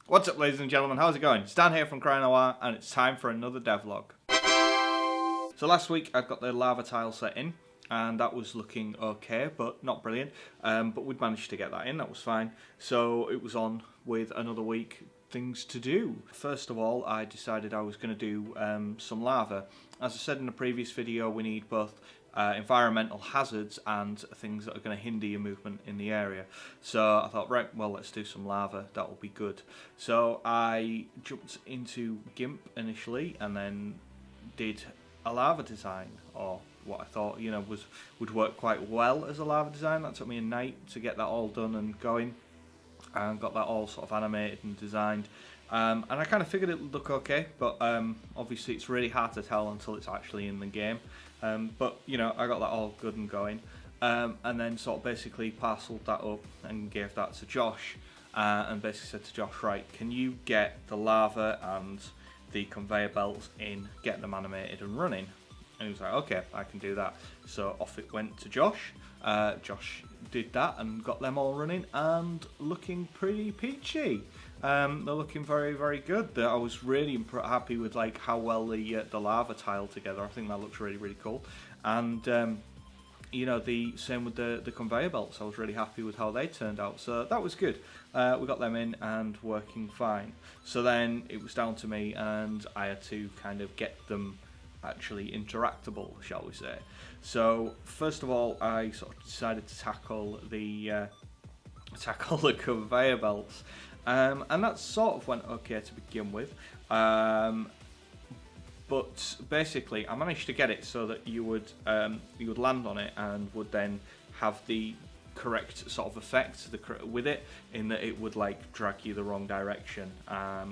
What's up, ladies and gentlemen? How's it going? It's Dan here from Cryonoir, and it's time for another devlog. So last week I got the lava tile set in, and that was looking okay, but not brilliant. But we'd managed to get that in, that was fine. So it was on with another week, things to do. First of all, I decided I was going to do some lava. As I said in the previous video, we need both environmental hazards and things that are going to hinder your movement in the area. So I thought, right, well, let's do some lava, that will be good. So I jumped into GIMP initially and then did a lava design, or what I thought, you know, would work quite well as a lava design. That took me a night to get that all done and going, and got that all sort of animated and designed. And I kind of figured it would look okay, but obviously it's really hard to tell until it's actually in the game. But you know, I got that all good and going, and then sort of basically parceled that up and gave that to Josh, and basically said to Josh, right, can you get the lava and the conveyor belts in, get them animated and running? And he was like, okay, I can do that. So off it went to Josh. Josh did that and got them all running and looking pretty peachy. They're looking very, very good. I was really happy with like how well the lava tiled together. I think that looks really, really cool. And you know, the same with the conveyor belts. I was really happy with how they turned out. So that was good. We got them in and working fine. So then it was down to me, and I had to kind of get them actually interactable, shall we say. So first of all, I sort of decided to tackle the conveyor belts, and that sort of went okay to begin with. But basically, I managed to get it so that you would land on it and would then have the correct sort of effect with it, in that it would like drag you the wrong direction.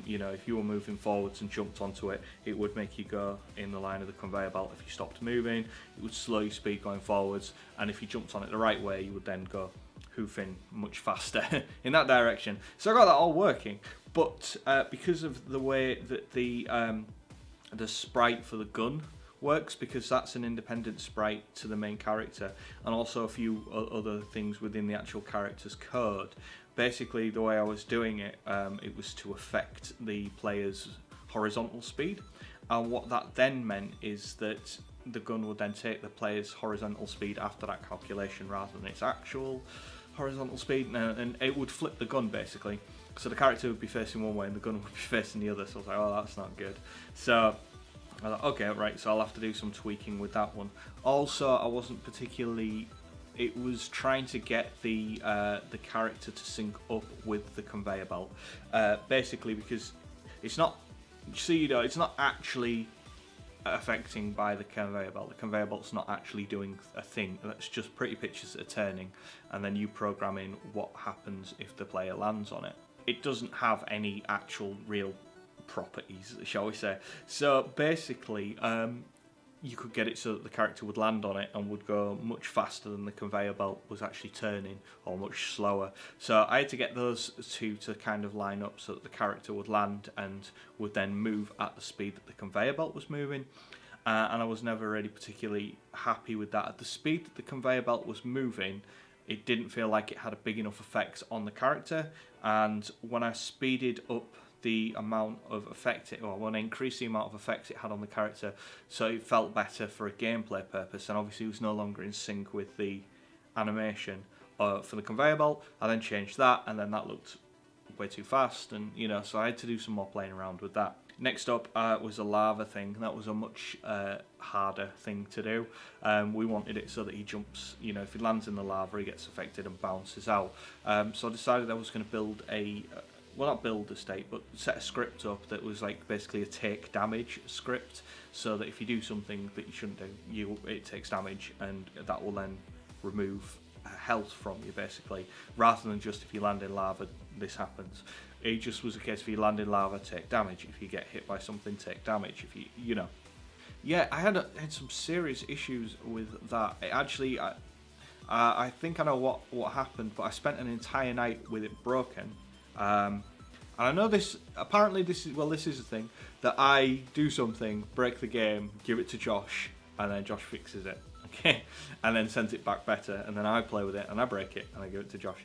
You know, if you were moving forwards and jumped onto it, it would make you go in the line of the conveyor belt. If you stopped moving, it would slow your speed going forwards, and if you jumped on it the right way, you would then go hoofing much faster in that direction. So I got that all working, but because of the way that the sprite for the gun works, because that's an independent sprite to the main character, and also a few other things within the actual character's code. Basically, the way I was doing it, it was to affect the player's horizontal speed, and what that then meant is that the gun would then take the player's horizontal speed after that calculation rather than its actual horizontal speed, and it would flip the gun basically. So the character would be facing one way and the gun would be facing the other. So I was like, oh, that's not good. So I thought, okay, right, so I'll have to do some tweaking with that one. Also, I wasn't particularly... It was trying to get the character to sync up with the conveyor belt. Basically, because it's not... So, you know, it's not actually affecting by the conveyor belt. The conveyor belt's not actually doing a thing. That's just pretty pictures that are turning, and then you program in what happens if the player lands on it. It doesn't have any actual real properties, shall we say. So basically, you could get it so that the character would land on it and would go much faster than the conveyor belt was actually turning, or much slower. So I had to get those two to kind of line up so that the character would land and would then move at the speed that the conveyor belt was moving. And I was never really particularly happy with that. At the speed that the conveyor belt was moving, it didn't feel like it had a big enough effect on the character, and when I speeded up the amount of effect when I increased the amount of effect it had on the character, so it felt better for a gameplay purpose, and obviously it was no longer in sync with the animation for the conveyor belt. I then changed that, and then that looked way too fast, and you know, so I had to do some more playing around with that. Next up was a lava thing. That was a much harder thing to do. We wanted it so that he jumps, you know, if he lands in the lava, he gets affected and bounces out. So I decided I was going to build well, not build a state, but set a script up that was like basically a take damage script, so that if you do something that you shouldn't do, it takes damage, and that will then remove health from you basically, rather than just if you land in lava, this happens. It just was a case if you land in lava, take damage. If you get hit by something, take damage. If you know. Yeah, I had some serious issues with that. I think I know what happened, but I spent an entire night with it broken. And I know this, apparently this is the thing, that I do something, break the game, give it to Josh, and then Josh fixes it, okay? And then sends it back better, and then I play with it, and I break it, and I give it to Josh.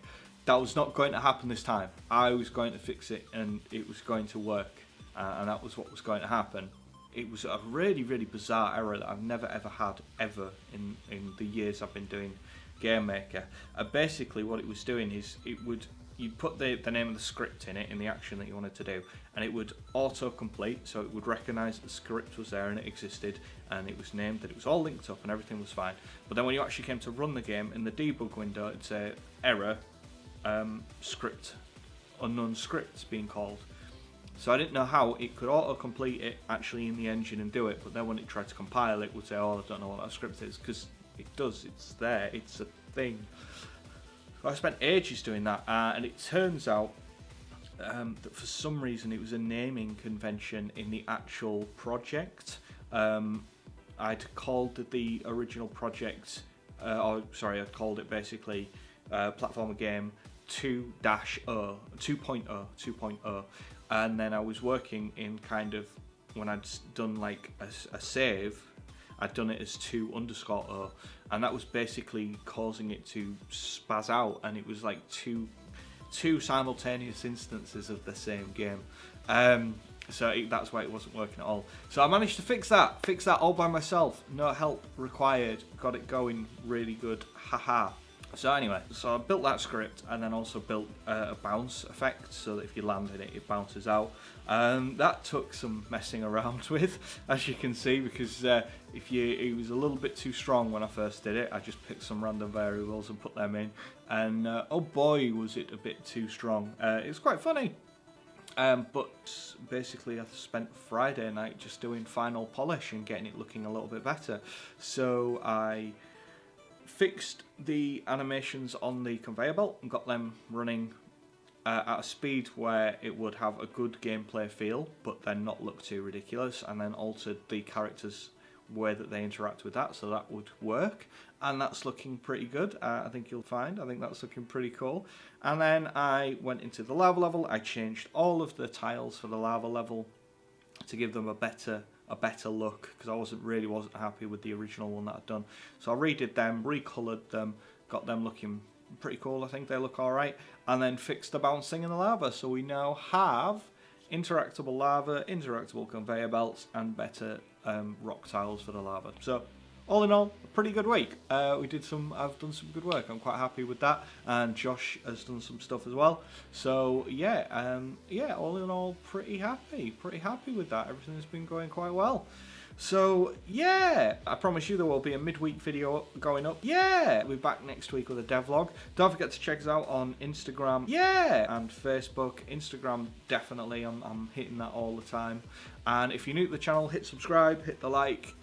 that was not going to happen this time. I was going to fix it and it was going to work, and that was what was going to happen. It was a really, really bizarre error that I've never ever had ever in the years I've been doing Game Maker. Basically what it was doing is you'd put the name of the script in it, in the action that you wanted to do, and it would auto-complete, so it would recognise the script was there and it existed, and it was named, that it was all linked up and everything was fine. But then when you actually came to run the game, in the debug window it'd say, error, script, unknown scripts being called. So I didn't know how it could auto-complete it actually in the engine and do it, but then when it tried to compile it would say, oh, I don't know what that script is, because it does, it's there, it's a thing. I spent ages doing that, and it turns out that for some reason it was a naming convention in the actual project. I'd called the original project, I'd called it basically platformer game 2.0, and then I was working in kind of, when I'd done like a save, I'd done it as 2_0, and that was basically causing it to spaz out, and it was like two simultaneous instances of the same game. So that's why it wasn't working at all. So I managed to fix that all by myself, no help required, got it going really good, haha. So anyway, so I built that script and then also built a bounce effect so that if you land in it, it bounces out. That took some messing around with, as you can see, because it was a little bit too strong when I first did it. I just picked some random variables and put them in, and oh boy was it a bit too strong. It was quite funny. But basically I spent Friday night just doing final polish and getting it looking a little bit better. So I fixed the animations on the conveyor belt and got them running at a speed where it would have a good gameplay feel but then not look too ridiculous, and then altered the characters' way that they interact with that so that would work, and that's looking pretty good. I think that's looking pretty cool. And then I went into the lava level. I changed all of the tiles for the lava level to give them a better look, because I wasn't happy with the original one that I'd done. So I redid them, recoloured them, got them looking pretty cool. I think they look alright, and then fixed the bouncing in the lava, so we now have interactable lava, interactable conveyor belts, and better rock tiles for the lava. So all in all, a pretty good week. I've done some good work. I'm quite happy with that, and Josh has done some stuff as well. So yeah, all in all, pretty happy with that. Everything has been going quite well. So yeah, I promise you there will be a midweek video going up. Yeah, we'll be back next week with a devlog. Don't forget to check us out on Instagram, and Facebook. Instagram, definitely, I'm hitting that all the time. And if you're new to the channel, hit subscribe, hit the like,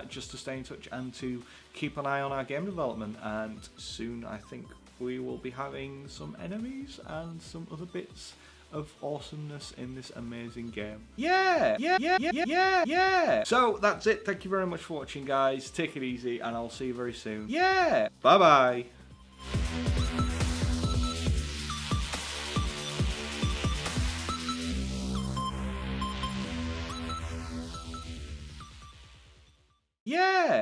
just to stay in touch and to keep an eye on our game development. And soon I think we will be having some enemies and some other bits of awesomeness in this amazing game. Yeah. So that's it. Thank you very much for watching, guys. Take it easy, and I'll see you very soon. Yeah. Bye bye. Yeah.